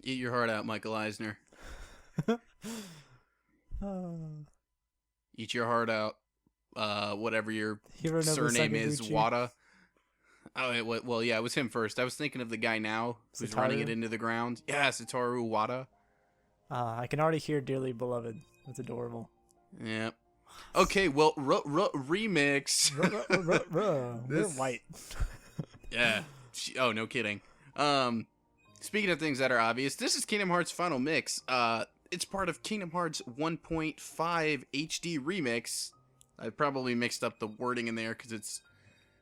Eat your heart out, Michael Eisner. Oh. Eat your heart out. Whatever your Hironobu surname is, Sakaguchi. Wada. Well, yeah, it was him first. I was thinking of the guy now who's running it Satoru? into the ground. Yeah, Satoru Wada. I can already hear Dearly Beloved. That's adorable. Yeah. Okay, well, remix. We're white. Yeah. Oh, no kidding. Speaking of things that are obvious, this is Kingdom Hearts Final Mix. It's part of Kingdom Hearts 1.5 HD Remix. I probably mixed up the wording in there because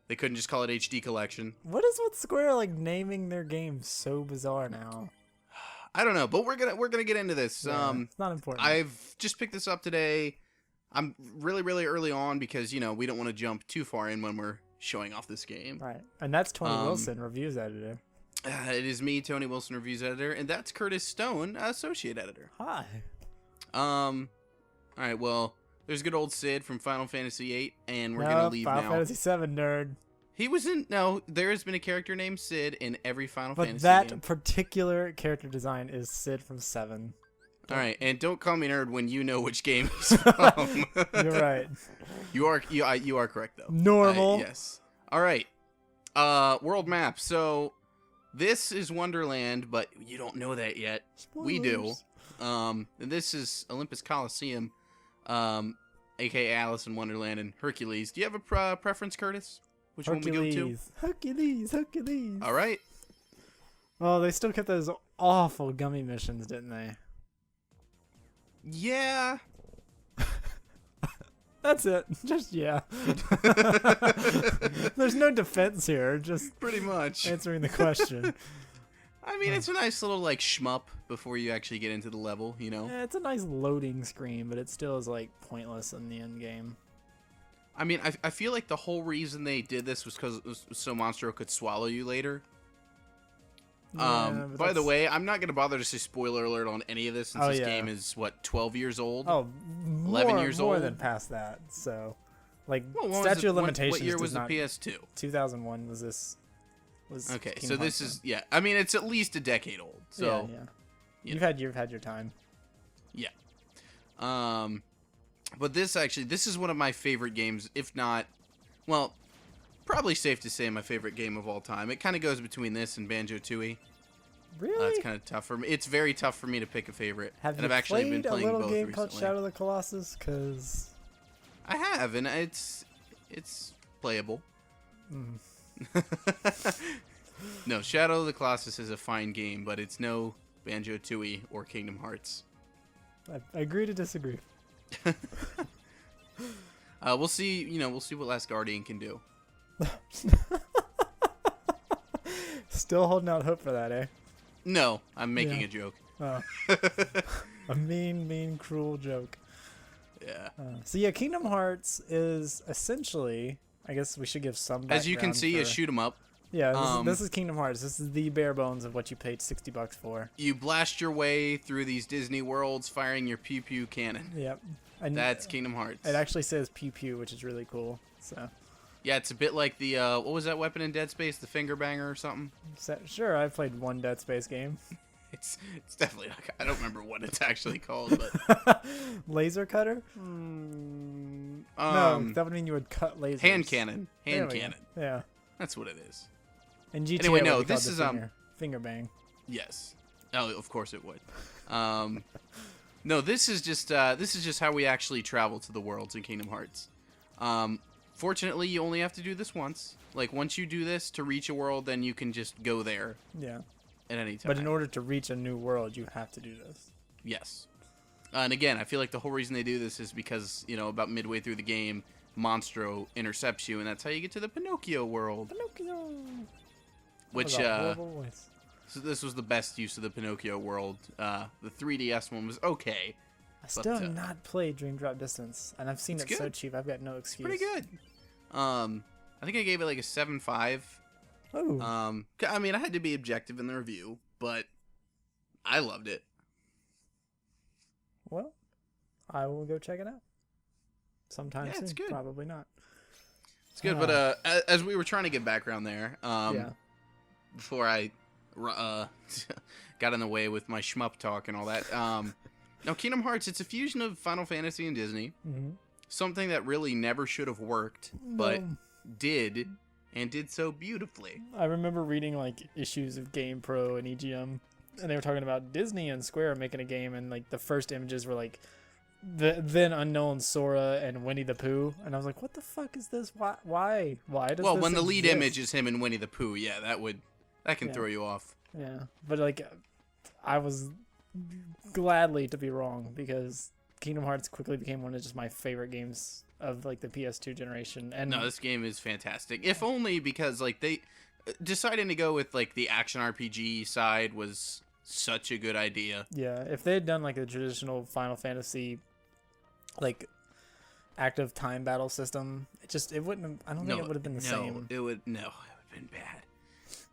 they couldn't just call it HD Collection. What is with Square like naming their games so bizarre now? I don't know, but we're gonna get into this. Yeah, it's not important. I've just picked this up today. I'm really early on because we don't want to jump too far in when we're showing off this game. Right, and that's Tony Wilson, reviews editor. It is me, Tony Wilson, reviews editor, and that's Curtis Stone, associate editor. Hi. All right, well, there's good old Sid from Final Fantasy VIII, and we're gonna leave Final now. Fantasy VII nerd. He was in. No, there has been a character named Sid in every Final But Fantasy that game. particular character design is Sid from 7. All right, and don't call me nerd when you know which game he's from. You're right. You are correct though. Normal. Yes. All right. World map. So this is Wonderland, but you don't know that yet. We do. Spoilers. And this is Olympus Coliseum, aka Alice in Wonderland and Hercules. Do you have a preference, Curtis? Which one we go to? Hercules. All right. Oh, they still kept those awful gummy missions, didn't they? Yeah. That's it. Just yeah. There's no defense here. Just Pretty much. answering the question. I mean, it's a nice little like shmup before you actually get into the level, Yeah, it's a nice loading screen, but it still is like pointless in the end game. I mean, I feel like the whole reason they did this was because so Monstro could swallow you later. Yeah, but By the that's- way, I'm not going to bother to say spoiler alert on any of this since Oh, this yeah. game is, 12 years old? Oh, 11 years more old? than past that. So, like, Well, when was statute it- of limitations. What year does was the not, PS2? 2001 was this. Was Okay, Kingdom so this Hearts is, yeah. I mean, it's at least a decade old. So, yeah. you You've had your time. yeah. But this is one of my favorite games, if not, well, probably safe to say my favorite game of all time. It kind of goes between this and Banjo-Tooie. Really? It's kind of tough for me. It's very tough for me to pick a favorite. Have and you I've actually played been playing a little both game called recently. Shadow of the Colossus? Because I have, and it's playable. No, Shadow of the Colossus is a fine game, but it's no Banjo-Tooie or Kingdom Hearts. I agree to disagree. We'll see. We'll see what Last Guardian can do. Still holding out hope for that, eh? No, I'm making Yeah. a joke. Oh. A mean, cruel joke. Yeah. So yeah, Kingdom Hearts is essentially, I guess we should give some background As you can see, for, a shoot 'em up. Yeah, this is Kingdom Hearts. This is the bare bones of what you paid $60 for. You blast your way through these Disney worlds, firing your pew pew cannon. Yep. And That's Kingdom Hearts. it actually says pew pew, which is really cool. So Yeah, it's a bit like the what was that weapon in Dead Space? The finger banger or something? sure, I've played one Dead Space game. It's definitely not, I don't remember what it's actually called, but Laser cutter? No, that would mean you would cut lasers. hand cannon. There Hand we go. cannon. Yeah. That's what it is. And GTA Anyway, would no, be called this the is, finger bang. Yes. Oh, of course it would. No, this is just how we actually travel to the worlds in Kingdom Hearts. Fortunately, you only have to do this once. Like once you do this to reach a world, then you can just go there Yeah. at any time. But in order to reach a new world, you have to do this. Yes. And again, I feel like the whole reason they do this is because, about midway through the game, Monstro intercepts you, and that's how you get to the Pinocchio world. Pinocchio. Which, That was a horrible voice. so this was the best use of the Pinocchio world. The 3DS one was okay. I still have uh, not played Dream Drop Distance, and I've seen It's it so good. cheap. I've got no excuse. Pretty good. I think I gave it like a 7.5. Oh, I mean, I had to be objective in the review, but I loved it. well, I will go check it out. Sometime Yeah, soon. it's good. Probably not. It's good, but as we were trying to get background there, Yeah. before I got in the way with my shmup talk and all that. No, Kingdom Hearts, it's a fusion of Final Fantasy and Disney. Mm-hmm. Something that really never should have worked, but did, and did so beautifully. I remember reading like issues of Game Pro and EGM, and they were talking about Disney and Square making a game, and like the first images were like the then unknown Sora and Winnie the Pooh, and I was like, what the fuck is this? Why does Well, this when the lead exist? image is him and Winnie the Pooh, yeah, that can throw you off. Yeah, but like I was gladly to be wrong, because Kingdom Hearts quickly became one of just my favorite games of like the PS2 generation. And No, this game is fantastic. If only because like they deciding to go with like the action RPG side was such a good idea. yeah, if they had done like a traditional Final Fantasy like active time battle system, it wouldn't have, I don't think it would have been the same. It would have been bad.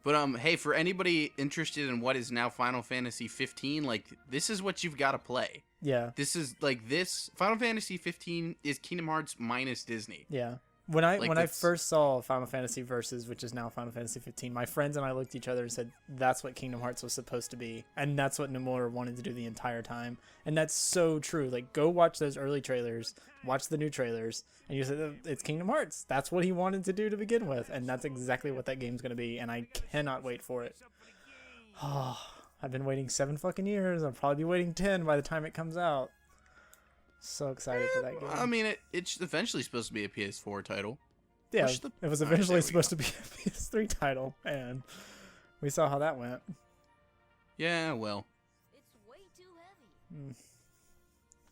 But hey, for anybody interested in what is now Final Fantasy 15, like this is what you've got to play. Yeah. This is like this Final Fantasy 15 is Kingdom Hearts minus Disney. Yeah. When I that's- first saw Final Fantasy Versus, which is now Final Fantasy 15, my friends and I looked at each other and said, that's what Kingdom Hearts was supposed to be. And that's what Nomura wanted to do the entire time. And that's so true. Like, go watch those early trailers, watch the new trailers, and you said, it's Kingdom Hearts. That's what he wanted to do to begin with. And that's exactly what that game's going to be. And I cannot wait for it. Oh, I've been waiting 7 fucking years. I'll probably be waiting 10 by the time it comes out. So excited for that game. I mean, it's eventually supposed to be a PS4 title. Yeah, Push the- it was Alright, eventually there we supposed to be a PS3 title, and we saw how that went. Yeah, well, It's way too heavy.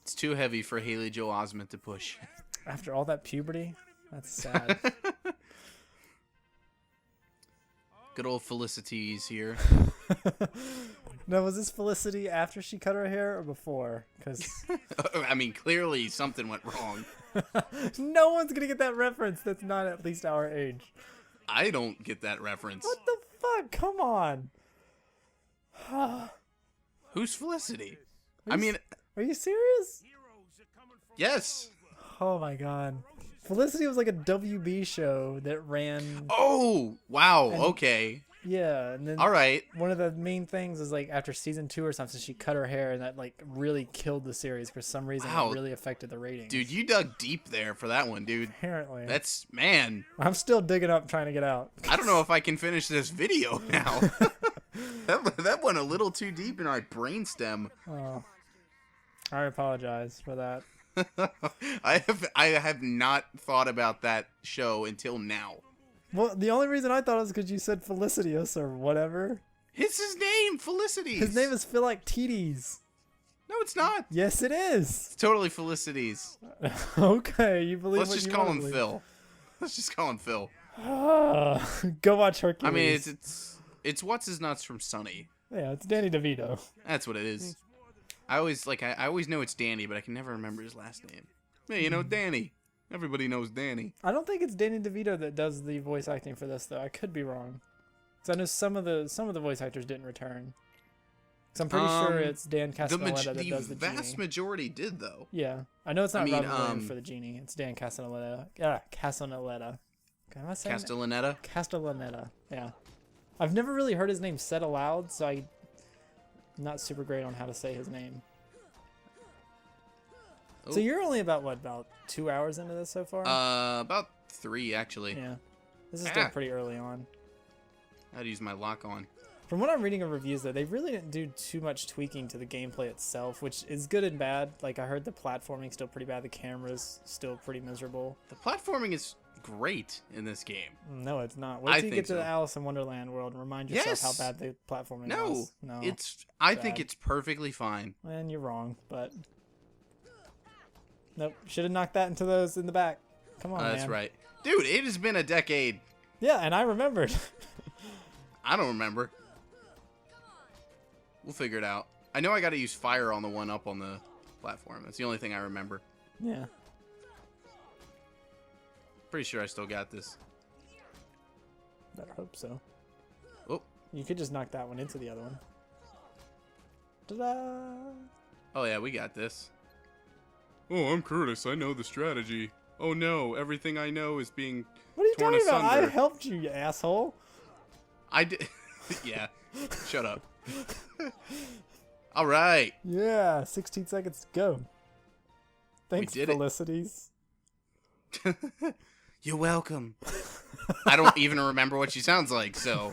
it's too heavy for Haley Joel Osment to push. After all that puberty, that's sad. Good old Felicity's here. No, was this Felicity after she cut her hair or before? Because I mean, clearly something went wrong. no one's gonna get that reference that's not at least our age. I don't get that reference. What the fuck? Come on. Who's Felicity? I mean, Are you serious? yes. Oh my god. Felicity was like a WB show that ran. Oh, wow. And- Okay. Yeah, and then All right. one of the main things is like after season 2 or something, she cut her hair, and that like really killed the series for some reason. Wow. It really affected the ratings. Dude, you dug deep there for that one, dude. Apparently. That's, man. I'm still digging up trying to get out. I don't know if I can finish this video now. that went a little too deep in my brainstem. Oh, I apologize for that. I have not thought about that show until now. Well, the only reason I thought it was because you said Felicitas or whatever. It's his name, Felicities. His name is Philoctetes. No, it's not. Yes, it is. It's totally Felicities. Okay, you believe Let's what just you call wanna him believe. Phil. Let's just call him Phil. Go watch Hercules. I mean, it's what's his nuts from Sunny. Yeah, it's Danny DeVito. That's what it is. I always know it's Danny, but I can never remember his last name. Yeah, you know Danny. Everybody knows Danny. I don't think it's Danny DeVito that does the voice acting for this, though. I could be wrong. Because I know some of the voice actors didn't return. So I'm pretty sure it's Dan Castellaneta that does the vast genie. majority did though. Yeah, I know it's not I mean, Robin Williams for the genie. It's Dan Castellaneta. Yeah, Castellaneta. Okay, am I saying that? Castellaneta. Castellaneta. Yeah, I've never really heard his name said aloud, so I'm not super great on how to say his name. So Oh. you're only about 2 hours into this so far? About 3 actually. Yeah, this is still Ah. pretty early on. I had to use my lock on. From what I'm reading of reviews, though, they really didn't do too much tweaking to the gameplay itself, which is good and bad. Like, I heard the platforming's still pretty bad. The camera's still pretty miserable. The platforming is great in this game. No, it's not. Wait I till you think get to so. the Alice in Wonderland world and remind yourself Yes. how bad the platforming No, was. No, I think bad. it's perfectly fine. And you're wrong, but... Nope, should have knocked that into those in the back. Come on, That's man. right. Dude, it has been a decade. Yeah, and I remembered. I don't remember. We'll figure it out. I know I got to use fire on the one up on the platform. That's the only thing I remember. Yeah. Pretty sure I still got this. Better hope so. Oh, You could just knock that one into the other one. Ta-da! oh yeah, we got this. Oh, I'm Curtis. I know the strategy. Oh no, everything I know is being What are you torn talking about? I asunder. helped you, you asshole. I did. Yeah. Shut up. All right. Yeah, 16 seconds to go. Thanks, did it. Felicities. You're welcome. I don't even remember what she sounds like, so.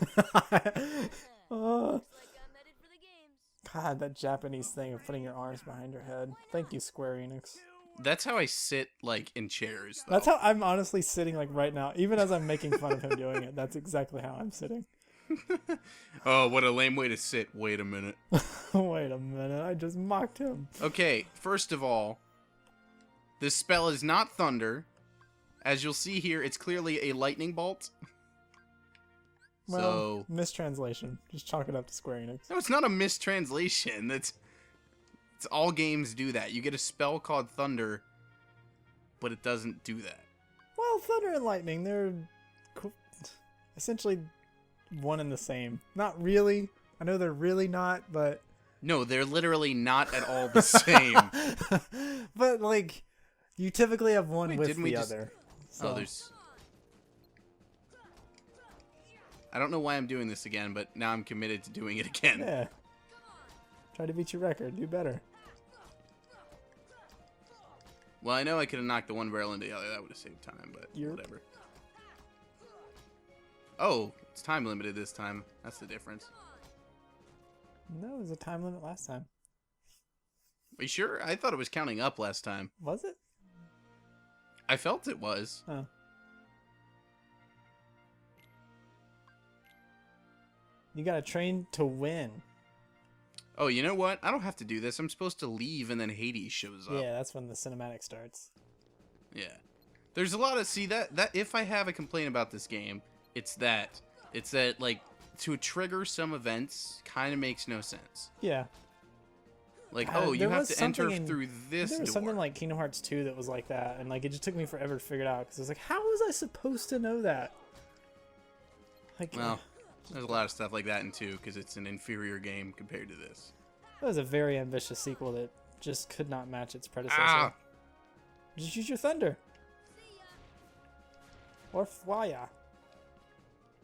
Oh, Like I'm headed for the games. God, that Japanese thing of putting your arms behind your head. Thank you, Square Enix. That's how I sit, like, in chairs, though. That's how I'm honestly sitting, like, right now. Even as I'm making fun of him doing it, that's exactly how I'm sitting. Oh, what a lame way to sit. Wait a minute. Wait a minute, I just mocked him. Okay, first of all, this spell is not thunder. As you'll see here, it's clearly a lightning bolt. Well, So, mistranslation. Just chalk it up to Square Enix. no, it's not a mistranslation. It's all games do that. You get a spell called thunder, but it doesn't do that. Well, thunder and lightning, they're essentially one and the same. Not really. I know they're really not, but... No, they're literally not at all the same. But, like, you typically have one Wait, with didn't the we just- other. Oh, So. there's... I don't know why I'm doing this again, but now I'm committed to doing it again. Yeah. Try to beat your record. Do better. Well, I know I could have knocked the one barrel into the other. That would have saved time, but Yerp. whatever. Oh, it's time limited this time. That's the difference. No, there's a time limit last time. Are you sure? I thought it was counting up last time. Was it? I felt it was. Oh. You gotta train to win. Oh, you know what? I don't have to do this. I'm supposed to leave and then Hades shows up. Yeah, that's when the cinematic starts. Yeah. There's a lot of... See, that if I have a complaint about this game, it's that. It's that, like, to trigger some events kind of makes no sense. Yeah. Like, God, oh, you there have was to enter something in- through this There was door. something like Kingdom Hearts 2 that was like that, and like it just took me forever to figure it out because I was like, how was I supposed to know that? Like, Well, there's a lot of stuff like that in 2 because it's an inferior game compared to this. that was a very ambitious sequel that just could not match its predecessor. Ah! Just use your thunder. Or fire.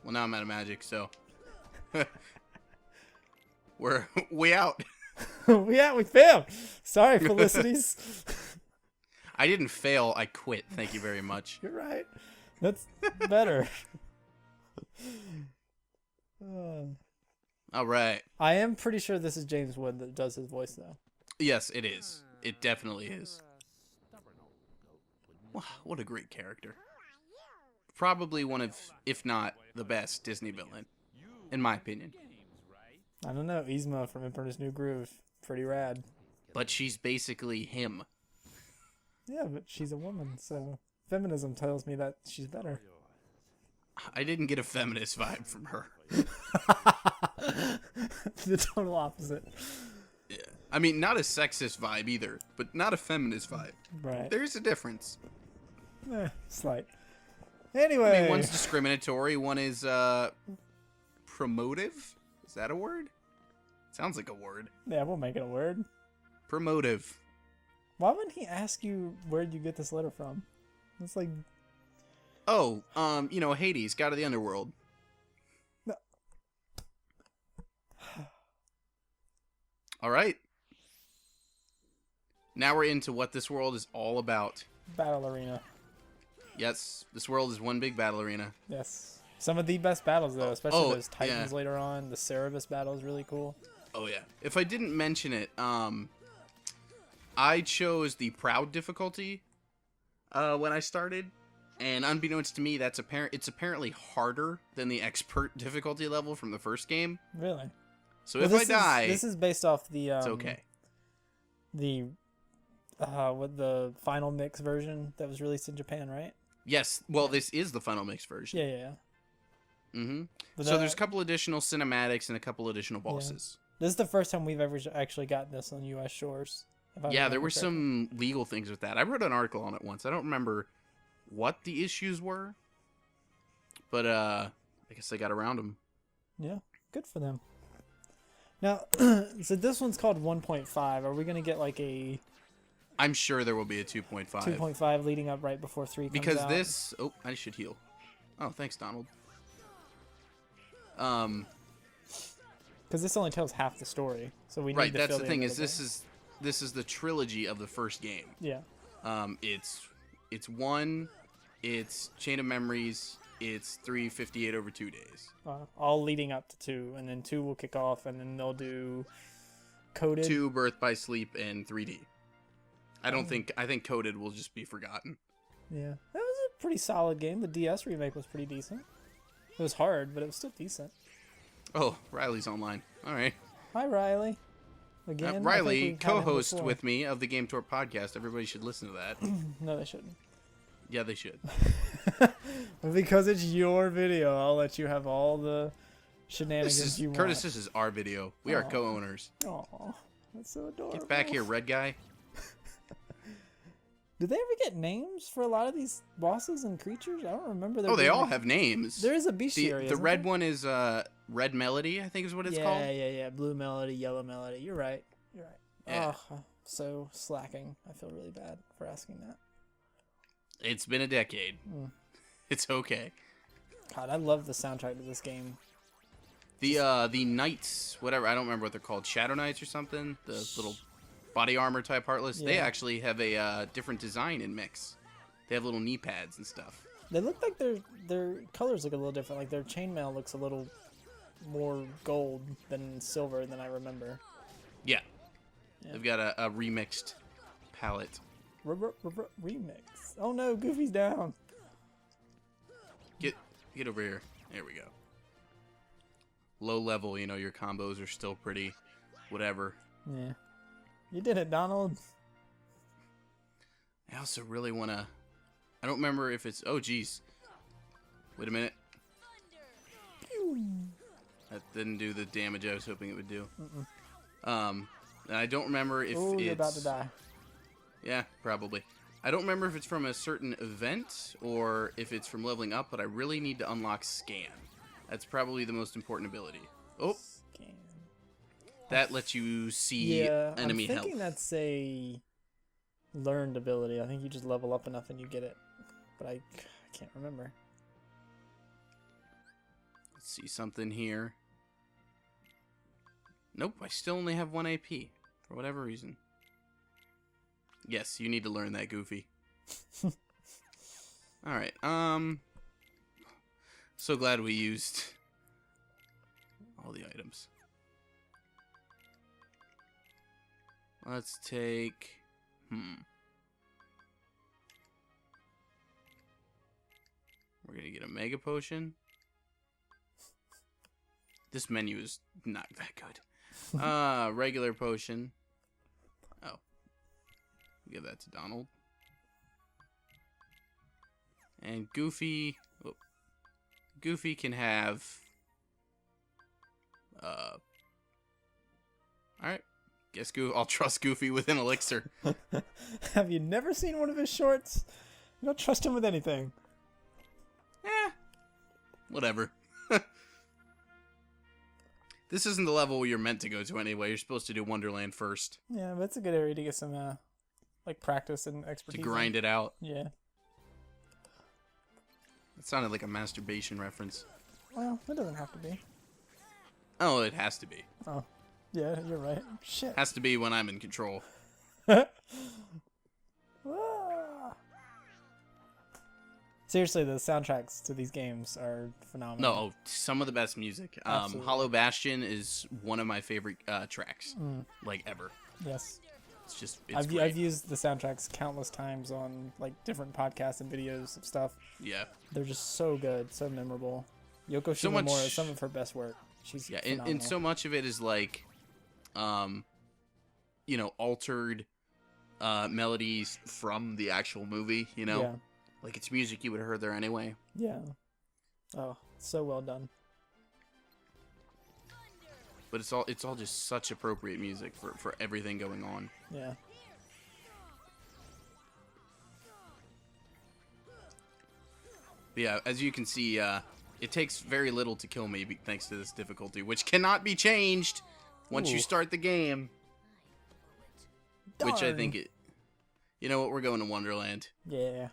Well, now I'm out of magic, so... We're way out. Yeah, we failed. Sorry, Felicities. I didn't fail. I quit. Thank you very much. You're right. That's better. All right. I am pretty sure this is James Wood that does his voice, though. Yes, it is. It definitely is. Wow, what a great character. Probably one of, if not the best, Disney villain, in my opinion. I don't know. Yzma from Emperor's New Groove. Pretty rad. But she's basically him. Yeah, but she's a woman, so feminism tells me that she's better. I didn't get a feminist vibe from her. The total opposite. Yeah. I mean, not a sexist vibe either, but not a feminist vibe. Right. There's a difference. Slight. I Anyway. mean, one's discriminatory, one is, promotive? Is that a word? Sounds like a word. Yeah, we'll make it a word. Promotive. Why wouldn't he ask you where'd you get this letter from? It's like, Oh, you know, Hades, god of the underworld. No. All right. Now we're into what this world is all about. battle arena. Yes, this world is one big battle arena. Yes. Some of the best battles, though, especially Oh, those Titans yeah. later on. The Cerebus battle is really cool. Oh yeah. If I didn't mention it, I chose the proud difficulty when I started, and unbeknownst to me, it's apparently harder than the expert difficulty level from the first game. Really? So Well, if I die, this is based off the it's okay. the what the final mix version that was released in Japan, right? Yes. Well, this is the final mix version. Yeah. Mm-hmm. But, So there's a couple additional cinematics and a couple additional bosses. this is the first time we've ever actually gotten this on U.S. shores. if I Yeah, there remember were correctly. some legal things with that. I wrote an article on it once. I don't remember what the issues were, but I guess they got around them. Yeah, good for them. Now, so this one's called 1.5. Are we gonna get like a I'm sure there will be a 2.5. 2.5 leading up right before 3 comes Because out? this... Oh, I should heal. Oh, thanks, Donald. Because this only tells half the story, so we need Right, to that's fill the in thing a is little this is the trilogy of the first game. bit. Yeah. It's 1, it's Chain of Memories, it's 358 over 2 days. All leading up to 2, and then 2 will kick off, and then they'll do Coded. 2, Birth by Sleep, and 3D. I think Coded will just be forgotten. Yeah, that was a pretty solid game. The DS remake was pretty decent. It was hard, but it was still decent. Oh, Riley's online. All right. Hi, Riley. Again, I think Riley, we've had him co-host before. with me of the Game Tour podcast. Everybody should listen to that. No, they shouldn't. Yeah, they should. Well, because it's your video, I'll let you have all the shenanigans you want. Curtis, this is our video. We are Aw. co-owners. Aw, that's so adorable. Get back here, red guy. Did they ever get names for a lot of these bosses and creatures? I don't remember. Oh, they all have names. There is a bestiary. The isn't red there? one is Red Melody, I think is what it's yeah, called. Yeah. Blue Melody, Yellow Melody. You're right. Yeah. Oh, so slacking. I feel really bad for asking that. It's been a decade. Mm. It's okay. God, I love the soundtrack to this game. The Knights, whatever, I don't remember what they're called. Shadow Knights or something? The little body armor type Heartless. They Yeah. actually have a different design in Mix. They have little knee pads and stuff. They look like their colors look a little different. Like their chainmail looks a little more gold than silver than I remember. Yeah. Yeah. They've got a remixed palette. Remix. Oh no, Goofy's down. Get over here. There we go. Low level, you know, your combos are still pretty whatever. Yeah. You did it, Donald. I also really want to... I don't remember if it's... Oh, geez. Wait a minute. That didn't do the damage I was hoping it would do. And I don't remember if Oh, it's... you're about to die. Yeah, probably. I don't remember if it's from a certain event or if it's from leveling up, but I really need to unlock Scan. That's probably the most important ability. Oh, Scan. that lets you see Yeah, enemy I'm thinking health. that's a learned ability. I think you just level up enough and you get it. But I can't remember. Let's see something here. Nope, I still only have 1 AP for whatever reason. Yes, you need to learn that, Goofy. Alright, so glad we used all the items. Let's take... We're gonna get a Mega Potion. This menu is not that good. Regular potion. Oh. Give that to Donald. And Goofy... Oh. Goofy can have... Alright. Guess I'll trust Goofy with an elixir. Have you never seen one of his shorts? You don't trust him with anything. Whatever. This isn't the level you're meant to go to anyway. You're supposed to do Wonderland first. Yeah, but it's a good area to get some like practice and To expertise. grind it out. Yeah. It sounded like a masturbation reference. Well, it doesn't have to be. Oh, it has to be. Oh. Yeah, you're right. Shit. Has to be when I'm in control. Ah. Seriously, the soundtracks to these games are phenomenal. No, some of the best music. Absolutely. Hollow Bastion is one of my favorite tracks, like ever. Yes. It's just, it's I've great. used the soundtracks countless times on like different podcasts and videos and stuff. Yeah. They're just so good, so memorable. Yoko So Shimomura much- is some of her best work. She's Yeah, phenomenal. and so much of it is like, you know, altered melodies from the actual movie, you know? Yeah. Like, it's music you would have heard there anyway. Yeah. Oh, so well done. But it's all just such appropriate music for everything going on. Yeah. But yeah, as you can see, it takes very little to kill me thanks to this difficulty, which cannot be changed once you Ooh. start the game. Which I Darn. think it... You know what? We're going to Wonderland. Yeah.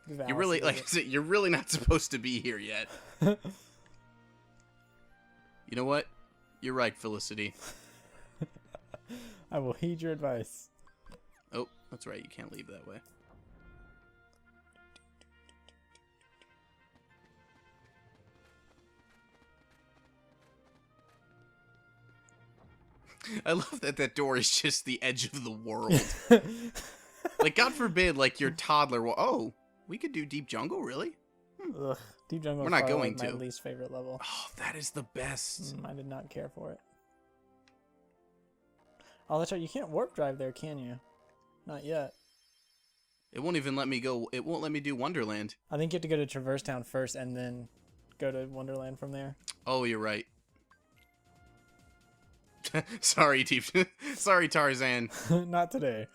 You really, like I said, you're really not supposed to be here yet. You know what? You're right, Felicity. I will heed your advice. Oh, that's right. You can't leave that way. I love that that door is just the edge of the world. Like, God forbid, like, your toddler will... Oh, we could do Deep Jungle, really? Ugh, Deep Jungle We're is not probably, going like, to. my least favorite level. Oh, that is the best. I did not care for it. Oh, that's right. You can't warp drive there, can you? Not yet. It won't even let me go. It won't let me do Wonderland. I think you have to go to Traverse Town first and then go to Wonderland from there. Oh, you're right. Sorry, Deep. Sorry, Tarzan. Not today.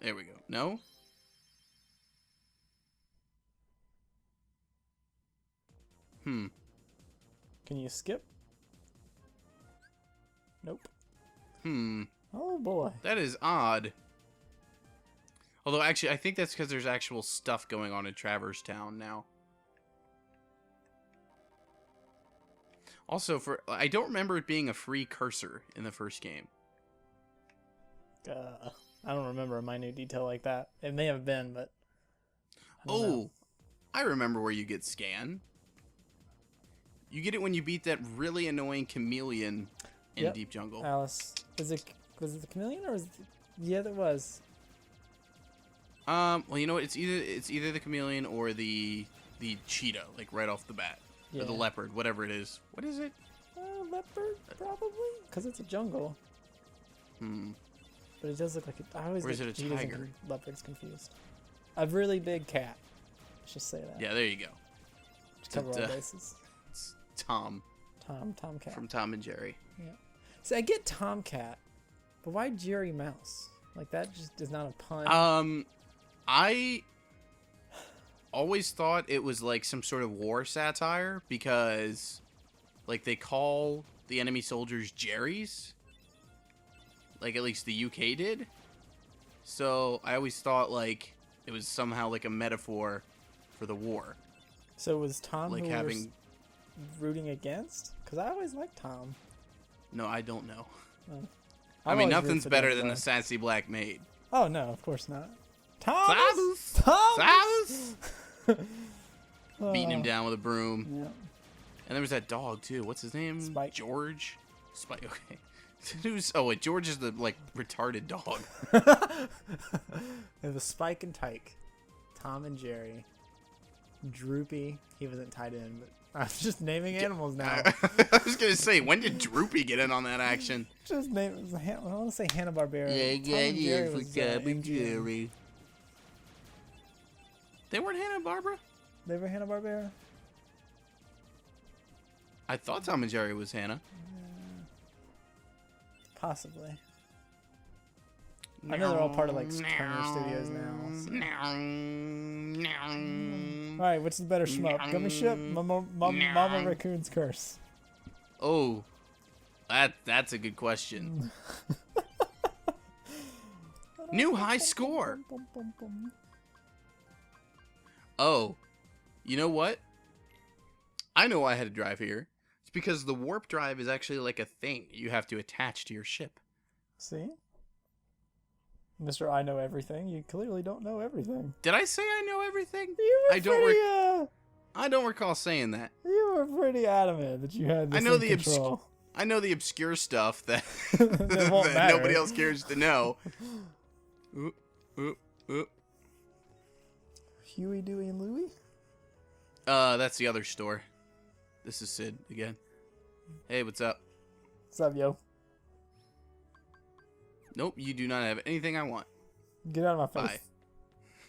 There we go. No? Can you skip? Nope. Oh boy. That is odd. Although, actually, I think that's because there's actual stuff going on in Traverse Town now. Also, I don't remember it being a free cursor in the first game. I don't remember a minute detail like that. It may have been, but I don't know. I remember where you get Scan. You get it when you beat that really annoying chameleon in Deep Jungle. Alice, was it the chameleon or was it? Yeah, it was. Well, you know what? It's either the chameleon or the cheetah, like right off the bat, or the leopard, whatever it is. What is it? Leopard, probably, because it's a jungle. But it does look like it. I always Or is get it a cheetahs and tiger? Leopards confused. A really big cat. Let's just say that. Yeah, there you go. Just cover all bases. It's Tom Tomcat. from Tom and Jerry. Yeah. So I get Tomcat, but why Jerry Mouse? Like that just is not a pun. I always thought it was like some sort of war satire because, like, they call the enemy soldiers Jerrys. Like, at least the UK did. So I always thought, like, it was somehow like a metaphor for the war. So was Tom Like who having... we're rooting against? Because I always liked Tom. No, I don't know. Oh. I mean, always root nothing's for better Danny than the Boy. sassy black maid. Oh no, of course not. Thomas. Thomas! Beating him down with a broom. Yeah. And there was that dog, too. What's his name? Spike. George? Spike, okay. Wait, George is the, like, retarded dog. It was Spike and Tyke. Tom and Jerry. Droopy. He wasn't tied in, but I'm just naming animals now. I was going to say, when did Droopy get in on that action? Just name it. I want to say Hanna-Barbera. Yeah, Tom and Jerry was, MGM. Jerry. They weren't Hanna-Barbera? They were Hanna-Barbera? I thought Tom and Jerry was Hanna. Possibly. I know they're all part of like Turner Studios now. So. Alright, what's the better shmup? Gummy Ship? Mama Raccoon's Curse. Oh, that's a good question. New high score. Oh, you know what? I know why I had to drive here. It's because the warp drive is actually like a thing you have to attach to your ship. See? Mr. I know everything. You clearly don't know everything. Did I say I know everything? You were I don't recall saying that. You were pretty adamant that you had this in control. I know the obscure stuff that, That won't that matter. nobody else cares to know. Huey, Dewey, and Louie? That's the other store. This is Sid again. Hey, what's up? What's up, yo? Nope, you do not have anything I want. Get out of my face. Bye.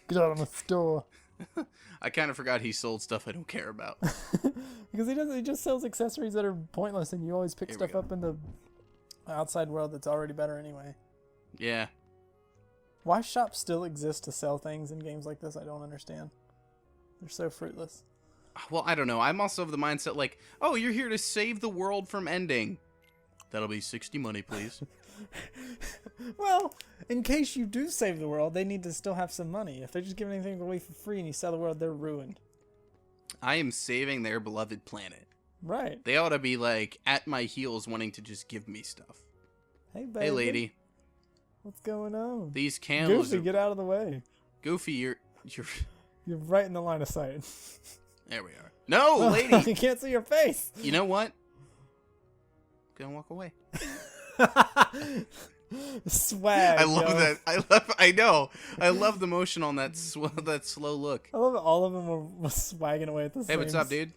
Get out of my store. I kind of forgot he sold stuff I don't care about. Because he just sells accessories that are pointless, and you always pick Here we stuff go. up in the outside world that's already better anyway. Yeah. Why shops still exist to sell things in games like this, I don't understand. They're so fruitless. Well, I don't know. I'm also of the mindset like, oh, you're here to save the world from ending. That'll be 60 money, please. Well, in case you do save the world, they need to still have some money. If they're just giving anything away for free and you sell the world, they're ruined. I am saving their beloved planet. Right. They ought to be like at my heels wanting to just give me stuff. Hey, baby. Hey, lady. What's going on? These candles Goofy, are... get out of the way. Goofy, you're... You're right in the line of sight. There we are. No, lady! I can't see your face. You know what? I'm gonna walk away. Swag. I love yo. that. I know. I love the motion on that that slow look. I love it. All of them were swagging away at the Hey, same what's up, dude?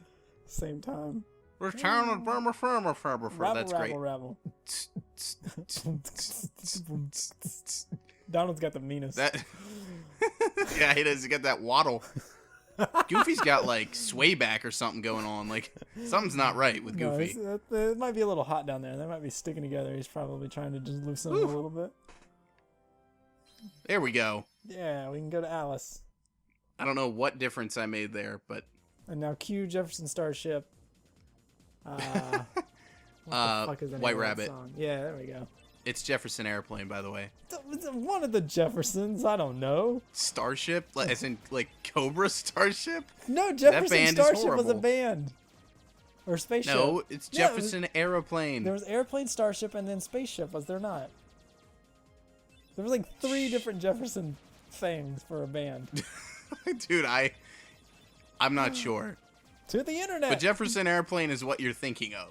Same time. We're town of Burma Farmer. That's great. Rabble. Donald's got the meanest. That. Yeah, he does. He got that waddle. Goofy's got like sway back or something going on. Like something's not right with No, Goofy. it might be a little hot down there. They might be sticking together. He's probably trying to just loosen them a little bit. There we go. Yeah, we can go to Alice. I don't know what difference I made there, but And now cue Jefferson Starship. What the fuck is the name White of that Rabbit. song? Yeah, there we go. It's Jefferson Airplane, by the way. One of the Jeffersons. I don't know. Starship, as in like Cobra Starship. No, Jefferson band is Starship was a horrible. band. Or spaceship. No, it's Yeah, it was- Jefferson Aeroplane. There was airplane, starship, and then spaceship. Was there not? There was like 3 different Jefferson things for a band. Dude, I'm not sure. To the internet. But Jefferson Airplane is what you're thinking of.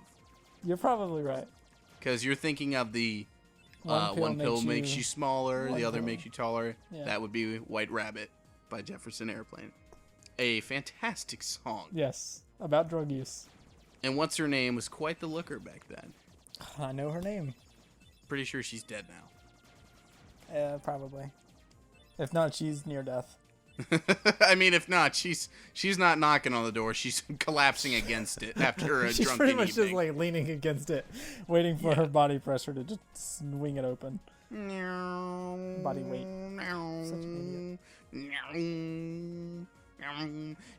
You're probably right. Because you're thinking of the One pill makes you smaller, One the other pill. makes you taller. Yeah. That would be White Rabbit by Jefferson Airplane. A fantastic song. Yes, about drug use. And what's her name was quite the looker back then. I know her name. Pretty sure she's dead now. Probably. If not, she's near death. I mean, if not, she's not knocking on the door. She's collapsing against it after a She's drunken pretty much evening. just like leaning against it, waiting for her body pressure to just swing it open. Body weight. Such an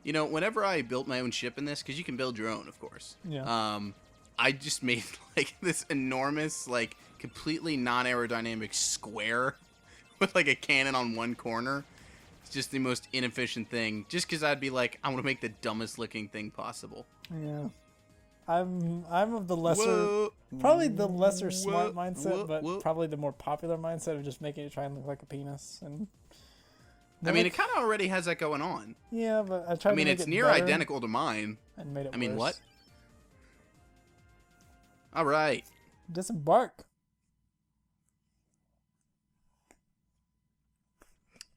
You know, whenever I built my own ship in this, because you can build your own, of course. Yeah. I just made like this enormous, like completely non-aerodynamic square with like a cannon on one corner. It's just the most inefficient thing. Just because I'd be like, I want to make the dumbest looking thing possible. Yeah. I'm of the lesser, Whoa. probably the lesser smart Whoa. mindset, Whoa. but Whoa. probably the more popular mindset of just making it try and look like a penis. And I mean, it kind of already has that going on. yeah, but I tried I mean, to make it's it near better identical to mine. and made it I mean, worse. what? All right. Disembark.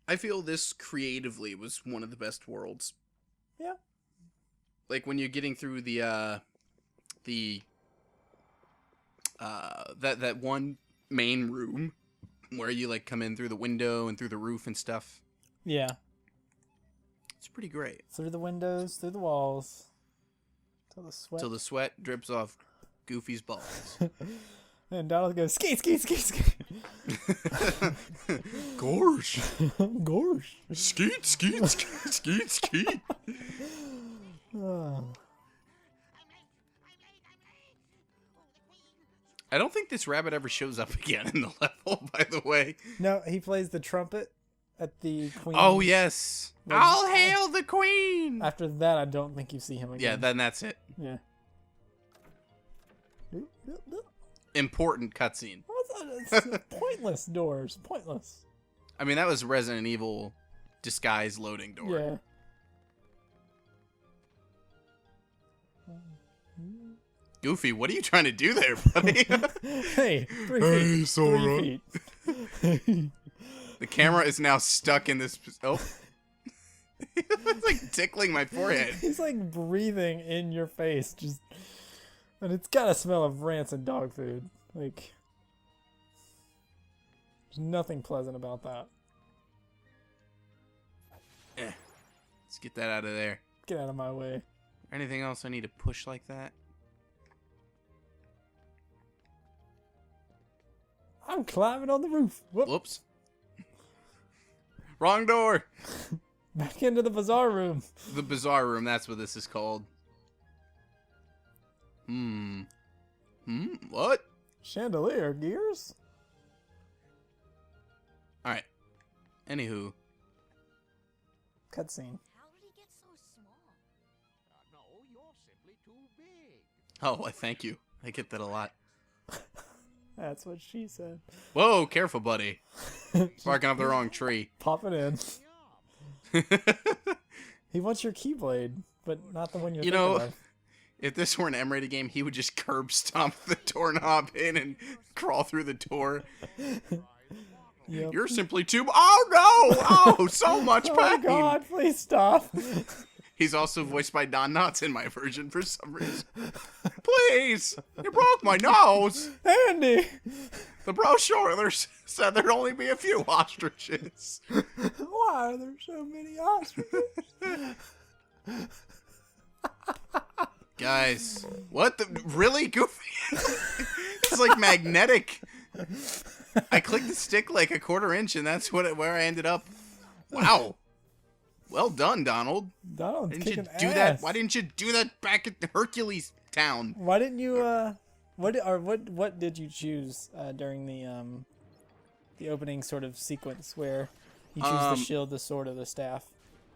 I feel this creatively was one of the best worlds. Yeah. Like when you're getting through that one main room where you like come in through the window and through the roof and stuff. Yeah. It's pretty great. Through the windows, through the walls, till the sweat. Till the sweat drips off Goofy's balls. And Donald goes, skeet, skeet, skeet, skeet. Gorge. Gosh. Skeet, skeet, skeet, skeet, skeet. Oh. I don't think this rabbit ever shows up again in the level, by the way. No, he plays the trumpet at the Queen. Oh, yes. Like- All hail the queen. After that, I don't think you see him Yeah, again. then that's it. Yeah. Important cutscene. It's pointless doors. Pointless. I mean, that was Resident Evil disguise loading door. Yeah. Goofy, what are you trying to do there, buddy? Hey, 3 Hey, feet. Sora. 3 feet. The camera is now stuck in this. Oh. It's like tickling my forehead. He's like breathing in your face, just, and it's got a smell of rancid dog food. Like, there's nothing pleasant about that. Let's get that out of there. Get out of my way. Anything else I need to push like that? I'm climbing on the roof. Whoop. Whoops. Wrong door. Back into the bazaar room. The bizarre room, that's what this is called. What? Chandelier gears? Alright. Anywho. Cutscene. How did he get so small? Oh, I thank you. I get that a lot. That's what she said. Whoa, careful, buddy. Barking up the wrong tree. Pop it in. He wants your Keyblade, but not the one you're You thinking know, of. if this were an M-rated game, he would just curb stomp the doorknob in and crawl through the door. Yep. You're simply too... Oh, no! Oh, so much pain! Oh God, please stop. He's also voiced by Don Knotts in my version for some reason. Please! You broke my nose! Andy! The brochure said there'd only be a few ostriches. Why are there so many ostriches? Guys, what the... Really, Goofy? It's like magnetic. I clicked the stick like a quarter-inch, and that's where I ended up. Wow. Well done, Donald. Donald's Didn't you kicking do ass. that? Why didn't you do that back at Hercules Town? Why didn't you? What did you choose during the opening sort of sequence where you choose the shield, the sword, or the staff?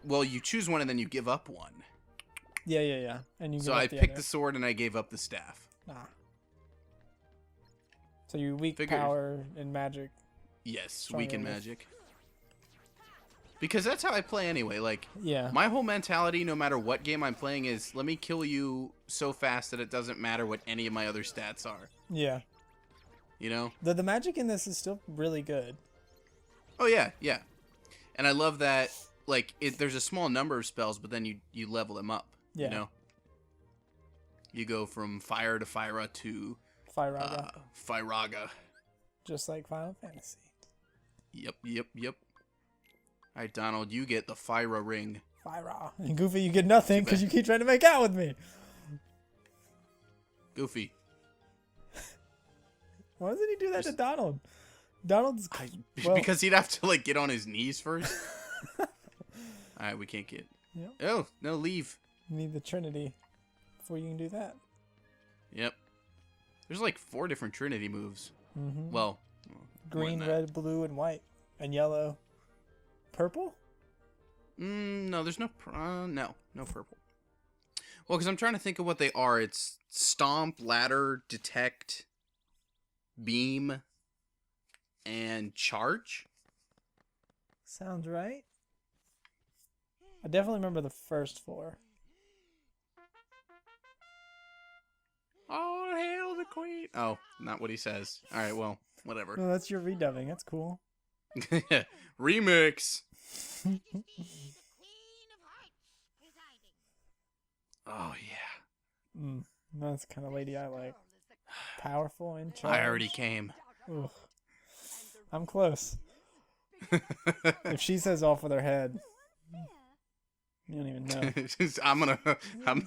Well, you choose one and then you give up one. Yeah. And you. So give I up the picked other. the sword and I gave up the staff. Ah. So you weak Figured. power and magic. Yes, Strong weak in English. magic. Because that's how I play anyway. Like, Yeah. my whole mentality, no matter what game I'm playing, is let me kill you so fast that it doesn't matter what any of my other stats are. Yeah. You know? The magic in this is still really good. Oh, yeah. And I love that, like, there's a small number of spells, but then you level them up. Yeah. You know? You go from Fire to Fyra to Fyraga. Fyraga. Just like Final Fantasy. Yep. All right, Donald, you get the Fyra ring. Fyra. And Goofy, you get nothing because you keep trying to make out with me. Goofy. Why doesn't he do that to Donald? Donald's... well, Because he'd have to, like, get on his knees first. All right, we can't get... Yep. Oh, no, leave. You need the Trinity before you can do that. Yep. There's, like, 4 different Trinity moves. Mm-hmm. Well, Green, more than that. red, blue, and white. And yellow. Purple? No, there's no... no purple. Well, because I'm trying to think of what they are. It's Stomp, Ladder, Detect, Beam, and Charge? Sounds right. I definitely remember the first 4. All hail the queen. Oh, not what he says. All right, well, whatever. No, that's your redubbing. That's cool. ReMIX. Oh, yeah. That's the kind of lady I like. Powerful and charged. I already came. Ugh. I'm close. If she says off with her head, you don't even know.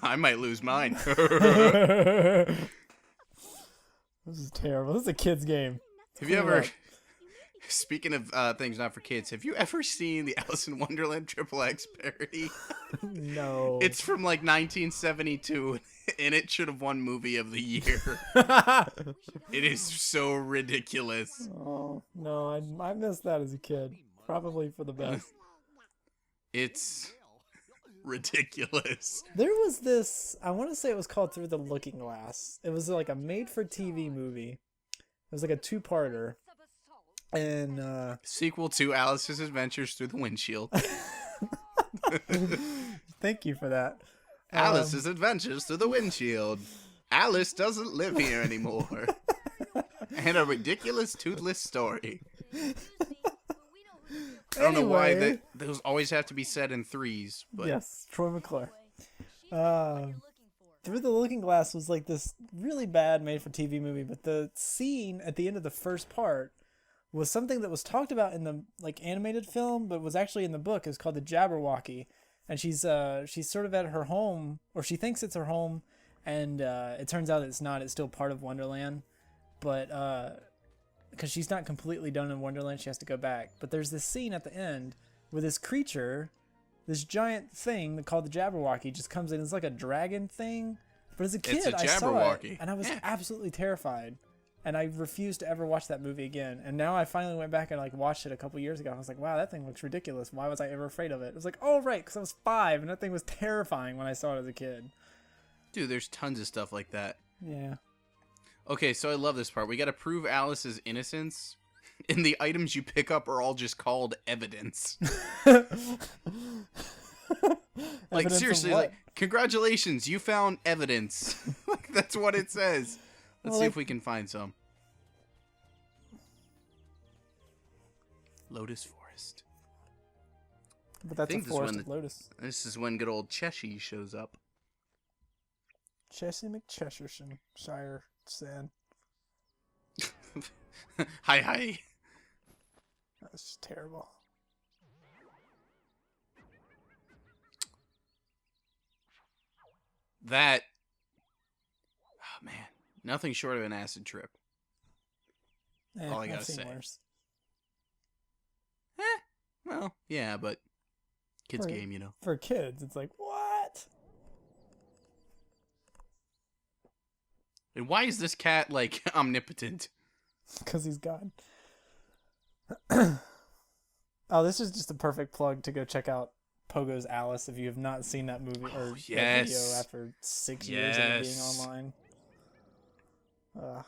I might lose mine. This is terrible. This is a kid's game. Have you ever, speaking of things not for kids, have you ever seen the Alice in Wonderland XXX parody? No. It's from like 1972, and it should have won Movie of the Year. It is so ridiculous. Oh, no. I missed that as a kid. Probably for the best. It's ridiculous. There was this, I want to say it was called Through the Looking Glass. It was like a made-for-TV movie. It was like a 2-parter. And, Sequel to Alice's Adventures Through the Windshield. thank you for that. Alice's Adventures Through the Windshield. Alice doesn't live here anymore. And a ridiculous toothless story. I don't know why those always have to be said in 3s, but Yes, Troy McClure. Through the Looking Glass was like this really bad made-for-TV movie, but the scene at the end of the first part was something that was talked about in the like animated film, but was actually in the book. It's called the Jabberwocky, and she's sort of at her home, or she thinks it's her home, and it turns out it's not. It's still part of Wonderland, but because she's not completely done in Wonderland, she has to go back. But there's this scene at the end where this creature, this giant thing called the Jabberwocky, just comes in. It's like a dragon thing. But as a kid, It's a I saw it, Jabberwocky. and I was absolutely terrified. And I refused to ever watch that movie again. And now I finally went back and like watched it a couple years ago. I was like, wow, that thing looks ridiculous. Why was I ever afraid of it? It was like, oh, right, because I was 5, and that thing was terrifying when I saw it as a kid. dude, there's tons of stuff like that. Yeah. Okay, so I love this part. We got to prove Alice's innocence, and the items you pick up are all just called evidence. Like, Evidence of seriously, what? like, congratulations, you found evidence. Like, that's what it says. Let's Well, see like- if we can find some. Lotus Forest. But that's a think this forest one of lotus. This is when good old Cheshire shows up. Chessie McCheshire said. Hi, hi. That's just terrible. That... Oh, man. Nothing short of an acid trip. All I gotta I've seen say. worse. Well, yeah, but... Kids For- game, you know. For kids, it's like, what? And why is this cat, like, omnipotent? Because he's God. Oh, this is just a perfect plug to go check out Pogo's Alice if you have not seen that movie or that video yes. after 6 years of it being Yes. online.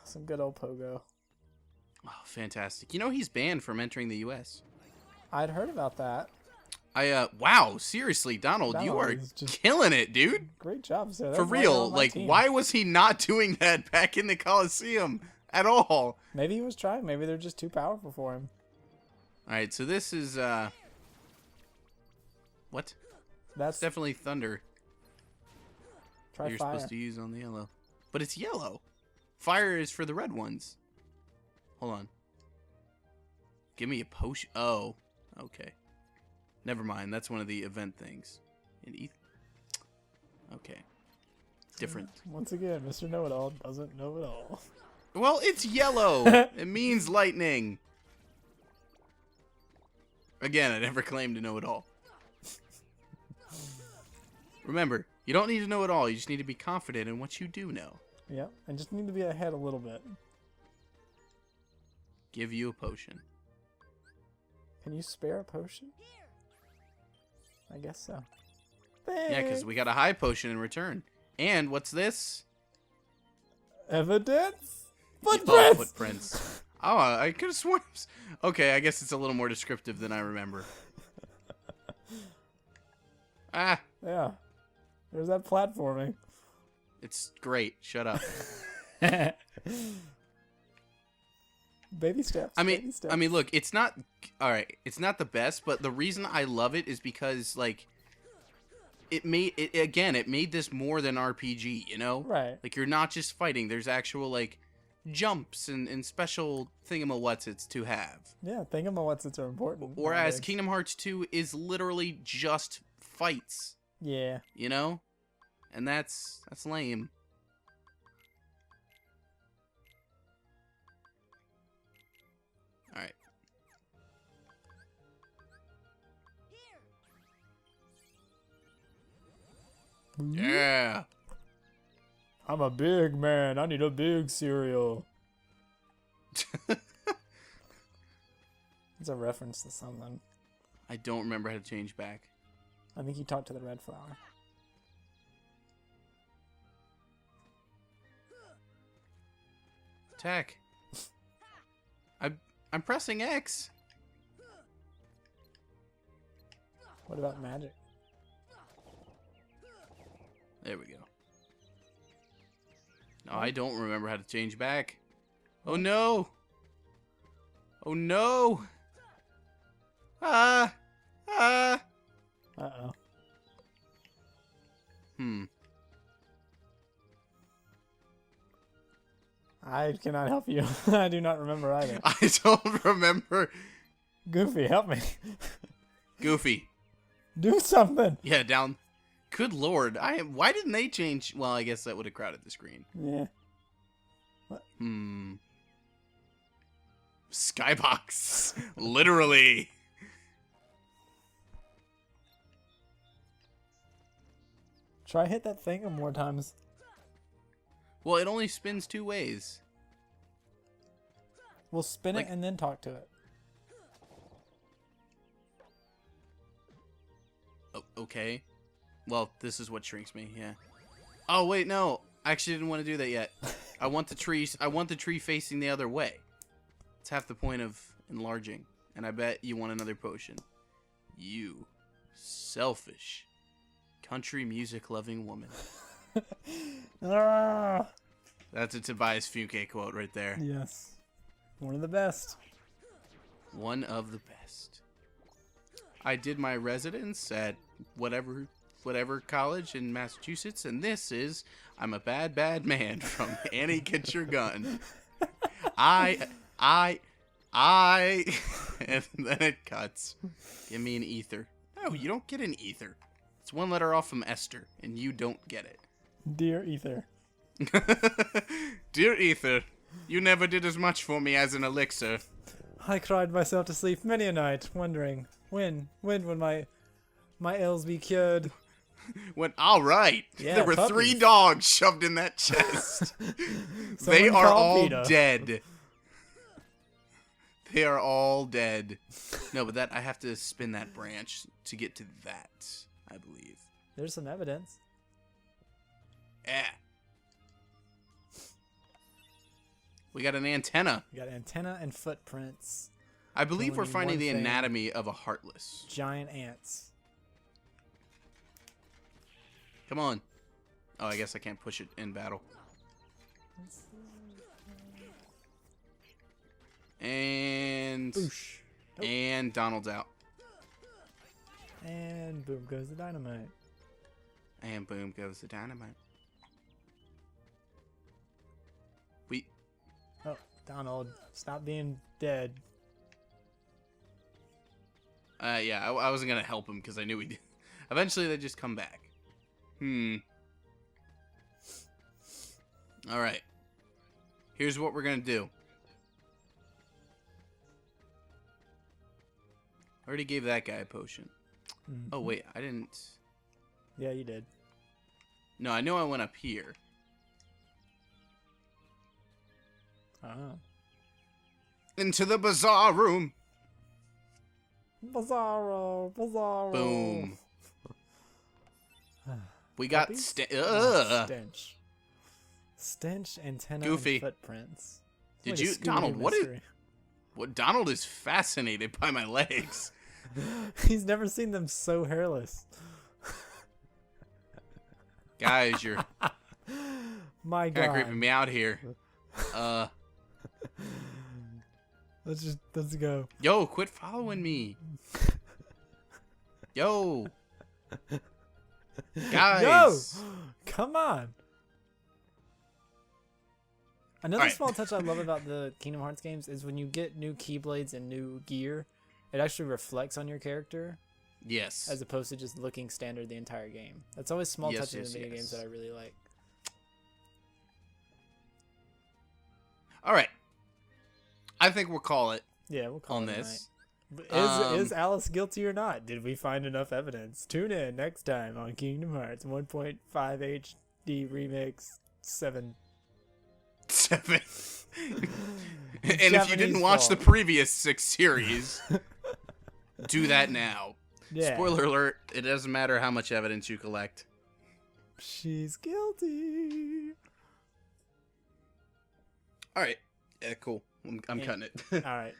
Some good old Pogo. Oh, fantastic. You know he's banned from entering the U.S. I'd heard about that. Wow, seriously, Donald, you Donald are is just- killing it, dude. Great job, sir. For That's why you're real, on my like, team. why was he not doing that back in the Coliseum at all? Maybe he was trying. Maybe they're just too powerful for him. All right, so this is, what? That's It's definitely thunder try that you're fire. supposed to use on the yellow. But it's yellow. Fire is for the red ones. Hold on. Give me a potion. Oh, okay. Never mind. That's one of the event things. Okay. Different. Once again, Mr. Know-It-All doesn't know it all. Well, it's yellow. It means lightning. Again, I never claimed to know it all. Remember, you don't need to know it all. You just need to be confident in what you do know. Yeah, and just need to be ahead a little bit. Give you a potion. Can you spare a potion? I guess so. Yeah, because we got a high potion in return. And what's this? Evidence? Oh, Footprints! footprints. Oh, I could have sworn. Okay, I guess it's a little more descriptive than I remember. Ah, Yeah. There's that platforming. it's great. Shut up. Baby steps. I baby mean, steps. look, it's not all right. It's not the best, but the reason I love it is because like it made this more than RPG. You know, Right. like you're not just fighting. There's actual like jumps and special thingamawhatsits to have. Yeah, thingamawhatsits are important. Whereas nowadays. Kingdom Hearts 2 is literally just fights. Yeah. You know, and that's lame. All right. Yeah. I'm a big man. I need a big cereal. It's a reference to something. I don't remember how to change back. I think he talked to the red flower. Attack. I'm pressing X. What about magic? There we go. No, I don't remember how to change back. Oh no. Oh no. Ah. Ah. Uh-oh. I cannot help you. I do not remember either. I don't remember. Goofy, help me. Goofy. Do something. Yeah, down. Good lord. Why didn't they change? Well, I guess that would have crowded the screen. Yeah. Skybox. Literally. Try hit that thing more times. Well, it only spins two ways. We'll spin Like- it and then talk to it. Oh, okay. Well, this is what shrinks me, yeah. Oh, wait, no. I actually didn't want to do that yet. I want the tree facing the other way. It's half the point of enlarging. And I bet you want another potion. You selfish country music loving woman. Ah! That's a Tobias Funke quote right there. Yes. One of the best. One of the best. I did my residence at whatever college in Massachusetts, and this is I'm a Bad Bad Man from Annie Get Your Gun. I and then it cuts. Give me an ether. No, you don't get an ether. It's one letter off from Esther, and you don't get it. Dear Ether. Dear Ether, you never did as much for me as an elixir. I cried myself to sleep many a night, wondering when would my ills be cured. Went all right. Yeah, there were puppies. 3 dogs shoved in that chest. They Someone are call all PETA. dead. They are all dead. No, but I have to spin that branch to get to that, I believe. There's some evidence. Yeah. We got an antenna. We got antenna and footprints. I believe Only we're finding one the thing. anatomy of a heartless. Giant ants. Come on. Oh, I guess I can't push it in battle. And Boosh. Nope. and Donald's out. And boom goes the dynamite. And boom goes the dynamite. Oh, Donald, stop being dead. Yeah, I wasn't gonna help him because I knew he did. Eventually, they just come back. All right. Here's what we're gonna do. I already gave that guy a potion. Mhm. Oh wait, I didn't. Yeah, you did. No, I know I went up here. Oh. Into the bazaar room. Bizarro. Boom. We got Puppies? Stench. Stench, antenna, Goofy. and footprints. Did Like a you, Donald? Scooby-Doo What is? mystery. What Donald is fascinated by my legs. He's never seen them so hairless. Guys, you're My kind of God. creeping me out here. Let's go. Yo, quit following me. Yo. Guys. Yo, come on. Another Alright. small touch I love about the Kingdom Hearts games is when you get new Keyblades and new gear, it actually reflects on your character Yes. as opposed to just looking standard the entire game. That's always small Yes, touches yes, in video yes. games that I really like. All right. I think we'll call it Yeah, we'll call on it a this. night. Is Alice guilty or not? Did we find enough evidence? Tune in next time on Kingdom Hearts 1.5 HD Remix 7. 7. And if you Japanese didn't watch the fault. previous 6 series, do that now. Yeah. Spoiler alert, it doesn't matter how much evidence you collect. She's guilty. All right. Yeah, cool. I'm cutting it. All right.